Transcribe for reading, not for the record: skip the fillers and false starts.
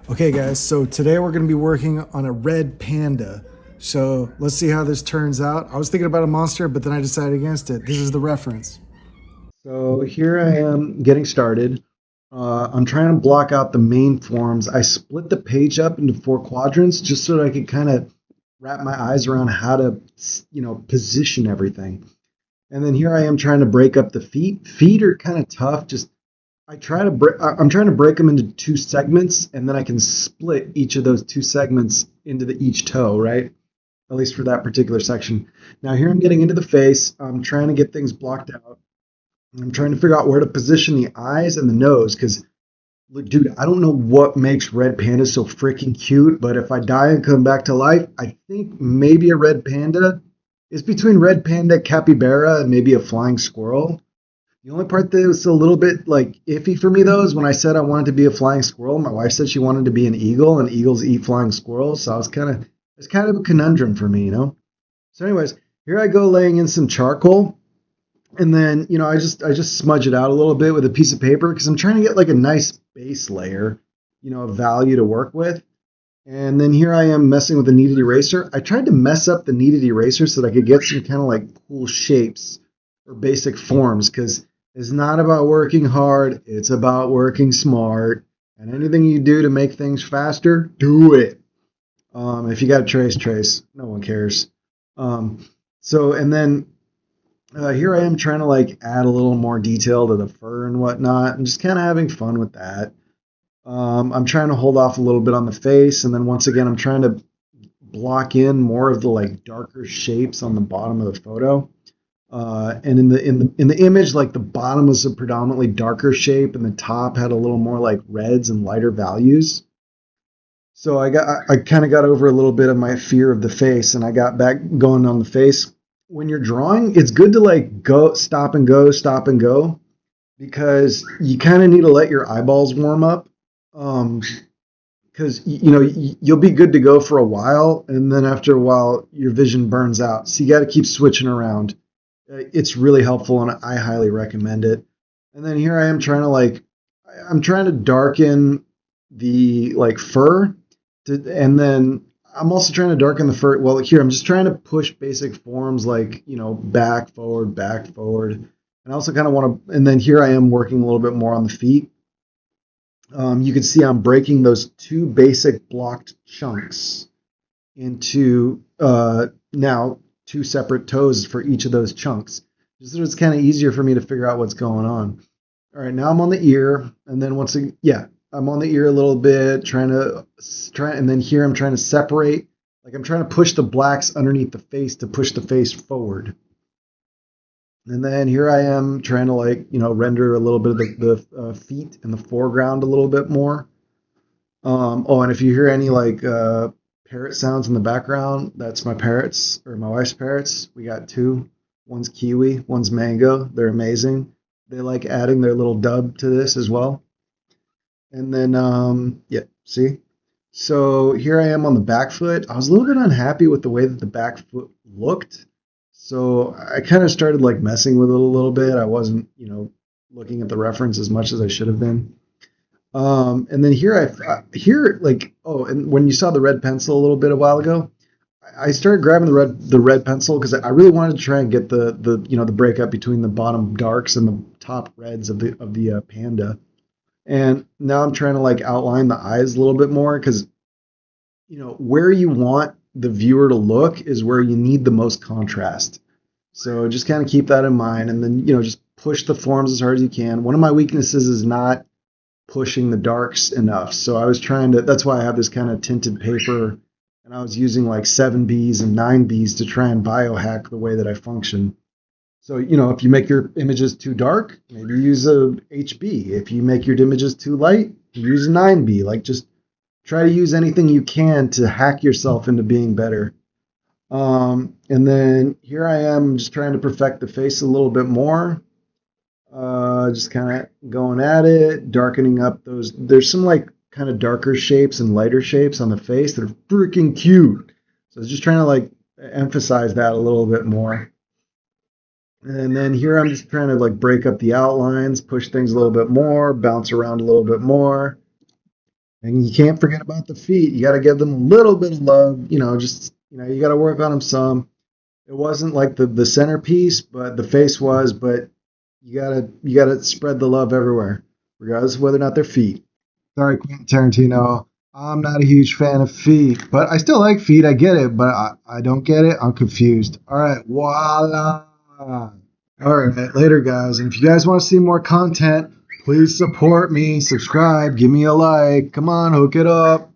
Okay, guys, so today we're going to be working on a red panda. So let's see how this turns out. I was thinking about a monster, but then I decided against it. This is the reference. So here I am getting started. I'm trying to block out the main forms. I split the page up into four quadrants just so that I could kind of wrap my eyes around how to, position everything. And then here I am trying to break up the feet. Feet are kind of tough. Just I'm trying to break them into two segments, and then I can split each of those two segments into each toe, right? At least for that particular section. Now here I'm getting into the face. I'm trying to get things blocked out. I'm trying to figure out where to position the eyes and the nose because, look, dude, I don't know what makes red pandas so freaking cute, but if I die and come back to life, I think maybe a red panda is between red panda, capybara, and maybe a flying squirrel. The only part that was a little bit like iffy for me though is when I said I wanted to be a flying squirrel. My wife said she wanted to be an eagle, and eagles eat flying squirrels. So it's kind of a conundrum for me, you know. So, anyways, here I go laying in some charcoal, and then I just smudge it out a little bit with a piece of paper because I'm trying to get like a nice base layer, of value to work with. And then here I am messing with a kneaded eraser. I tried to mess up the kneaded eraser so that I could get some kind of like cool shapes or basic forms because it's not about working hard, it's about working smart. And anything you do to make things faster, do it. If you got to trace, trace. No one cares. And then here I am trying to like add a little more detail to the fur and whatnot, and just kind of having fun with that. I'm trying to hold off a little bit on the face, and then once again, I'm trying to block in more of the like darker shapes on the bottom of the photo. And in the image, like the bottom was a predominantly darker shape, and the top had a little more like reds and lighter values. So I kind of got over a little bit of my fear of the face, and I got back going on the face. When you're drawing, it's good to like stop and go, because you kind of need to let your eyeballs warm up. Um, because you'll be good to go for a while, and then after a while your vision burns out, so you got to keep switching around. It's really helpful, and I highly recommend it. And then here I am trying to like I'm trying to darken the like fur and then I'm also trying to darken the fur. Well, here I'm just trying to push basic forms like back forward, and I also kind of want to. And then here I am working a little bit more on the feet. You can see I'm breaking those two basic blocked chunks into now two separate toes for each of those chunks. Just so it's kind of easier for me to figure out what's going on. All right, now I'm on the ear, and then once again, yeah, I'm on the ear a little bit, and then here I'm trying to separate, like I'm trying to push the blacks underneath the face to push the face forward. And then here I am trying to render a little bit of the feet in the foreground a little bit more. And if you hear any parrot sounds in the background, that's my parrots or my wife's parrots. We got two. One's kiwi, one's mango. They're amazing. They like adding their little dub to this as well. And then, yeah, see? So here I am on the back foot. I was a little bit unhappy with the way that the back foot looked. So I kind of started like messing with it a little bit. I wasn't, looking at the reference as much as I should have been. And then and when you saw the red pencil a little bit a while ago, I started grabbing the red pencil because I really wanted to try and get the breakup between the bottom darks and the top reds of the panda. And now I'm trying to like outline the eyes a little bit more because where you want the viewer to look is where you need the most contrast. So just kind of keep that in mind, and then just push the forms as hard as you can. One of my weaknesses is not pushing the darks enough. So I was trying to, that's why I have this kind of tinted paper, and I was using like 7Bs and 9Bs to try and biohack the way that I function. So, if you make your images too dark, maybe use a HB. If you make your images too light, use a 9B. Like just try to use anything you can to hack yourself into being better. And then here I am just trying to perfect the face a little bit more. Just kind of going at it, darkening up those. There's some like kind of darker shapes and lighter shapes on the face that are freaking cute. So I was just trying to like emphasize that a little bit more. And then here I'm just trying to like break up the outlines, push things a little bit more, bounce around a little bit more. And you can't forget about the feet. You got to give them a little bit of love. You got to work on them some. It wasn't like the centerpiece, but the face was. But you gotta spread the love everywhere, regardless of whether or not they're feet. Sorry, Quentin Tarantino. I'm not a huge fan of feet, but I still like feet. I get it, but I don't get it. I'm confused. All right, voila. All right, later, guys. And if you guys want to see more content, please support me, subscribe, give me a like. Come on, hook it up.